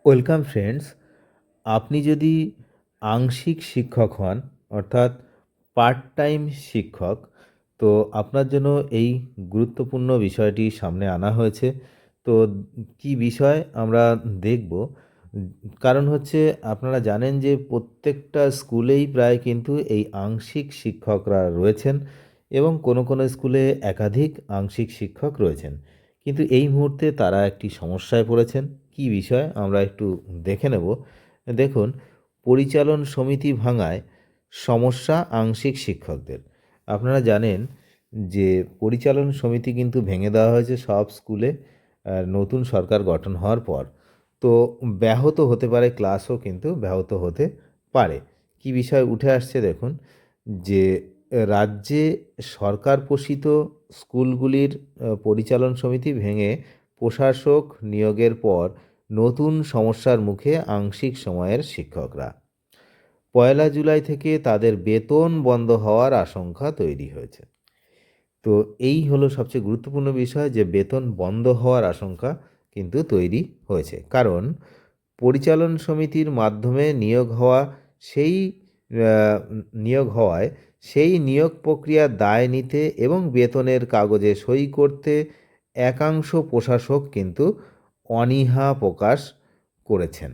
Welcome friends. আপনি যদি আংশিক শিক্ষক হন, অর্থাৎ পার্ট টাইম শিক্ষক, তো আপনার জন্য এই গুরুত্বপূর্ণ বিষয়টি সামনে আনা হয়েছে। তো কি বিষয় আমরা দেখব? কারণ হচ্ছে, আপনারা জানেন যে প্রত্যেকটা স্কুলেই প্রায় কিন্তু এই আংশিক শিক্ষকরা রয়েছেন এবং কোনো কোনো স্কুলে একাধিক আংশিক শিক্ষক রয়েছেন। কিন্তু এই মুহূর্তে তারা একটি সমস্যায় পড়েছেন। কি বিষয় আমরা একটু দেখে নেব। দেখুন, পরিচালন সমিতি ভাঙায় সমস্যা আংশিক শিক্ষকদের। আপনারা জানেন যে পরিচালন সমিতি কিন্তু ভেঙে দেওয়া হয়েছে সব স্কুলে নতুন সরকার গঠন হওয়ার পর। তো ব্যাহত হতে পারে, ক্লাসও কিন্তু ব্যাহত হতে পারে। কি বিষয় উঠে আসছে দেখুন, যে রাজ্যে সরকার পোষিত স্কুলগুলির পরিচালন সমিতি ভেঙে প্রশাসক নিয়োগের পর নতুন সমস্যার মুখে আংশিক সময়ের শিক্ষকরা। 1 জুলাই থেকে তাদের বেতন বন্ধ হওয়ার আশঙ্কা তৈরি হয়েছে। তো এই হলো সবচেয়ে গুরুত্বপূর্ণ বিষয়, যে বেতন বন্ধ হওয়ার আশঙ্কা কিন্তু তৈরি হয়েছে। কারণ পরিচালন সমিতির মাধ্যমে সেই আহ, নিয়োগ হওয়ায় সেই নিয়োগ প্রক্রিয়ার দায় নিতে এবং বেতনের কাগজে সই করতে একাংশ প্রশাসক কিন্তু অনীহা প্রকাশ করেছেন।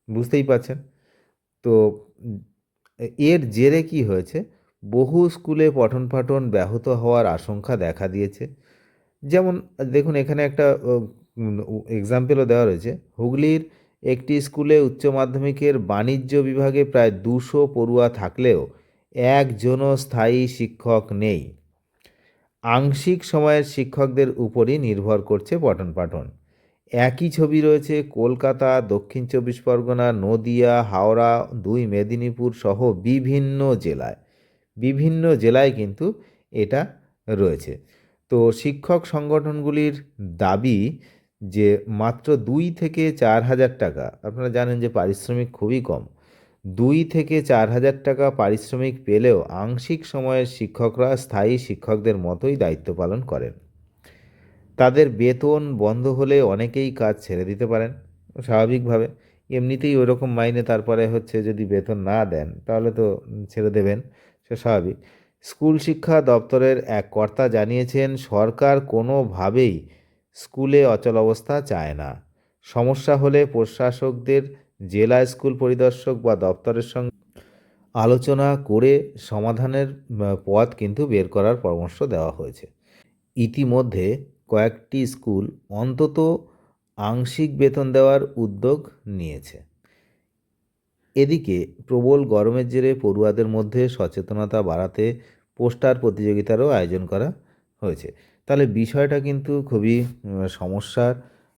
বুঝতেই পারছেন। তো উম, এর জেরে কি হয়েছে, বহু স্কুলে পঠন পাঠন ব্যাহত হওয়ার আশঙ্কা দেখা দিয়েছে। যেমন দেখুন, এখানে একটা এক্সাম্পলও দেওয়া রয়েছে। হুগলির একটি স্কুলে উচ্চ মাধ্যমিকের বাণিজ্য বিভাগে প্রায় 200 পড়ুয়া থাকলেও একজনও স্থায়ী শিক্ষক নেই। আংশিক সময়ের শিক্ষকদের উপরই নির্ভর করছে পঠন পাঠন। একই ছবি রয়েছে কলকাতা, দক্ষিণ 24 পরগনা, নদিয়া, হাওড়া, 2 মেদিনীপুর সহ বিভিন্ন জেলায় কিন্তু এটা রয়েছে। তো শিক্ষক সংগঠনগুলির দাবি যে মাত্র 2 থেকে 4 হাজার টাকা, আপনারা জানেন যে পারিশ্রমিক খুবই কম, 2 থেকে 4 হাজার টাকা পারিশ্রমিক পেলেও আংশিক সময়ের শিক্ষকরা স্থায়ী শিক্ষকদের মতোই দায়িত্ব পালন করেন। তাদের বেতন বন্ধ হলে অনেকেই কাজ ছেড়ে দিতে পারেন স্বাভাবিকভাবে। এমনিতেই ওরকম মাইনে, তারপরে হচ্ছে যদি বেতন না দেন তাহলে তো ছেড়ে দেবেন, সে স্বাভাবিক। স্কুল শিক্ষা দপ্তরের এক কর্তা জানিয়েছেন, সরকার কোনোভাবেই স্কুলে অচলাবস্থা চায় না। সমস্যা হলে প্রশাসকদের জেলা স্কুল পরিদর্শক বা দপ্তরের সঙ্গে আলোচনা করে সমাধানের পথ কিন্তু বের করার পরামর্শ দেওয়া হয়েছে। ইতিমধ্যে কয়েকটি স্কুল অন্তত আংশিক বেতন দেওয়ার উদ্যোগ নিয়েছে। এদিকে প্রবল গরমের জেরে পড়ুয়াদের মধ্যে সচেতনতা বাড়াতে পোস্টার প্রতিযোগিতারও আয়োজন করা হয়েছে। তাহলে বিষয়টা কিন্তু খুবই সমস্যার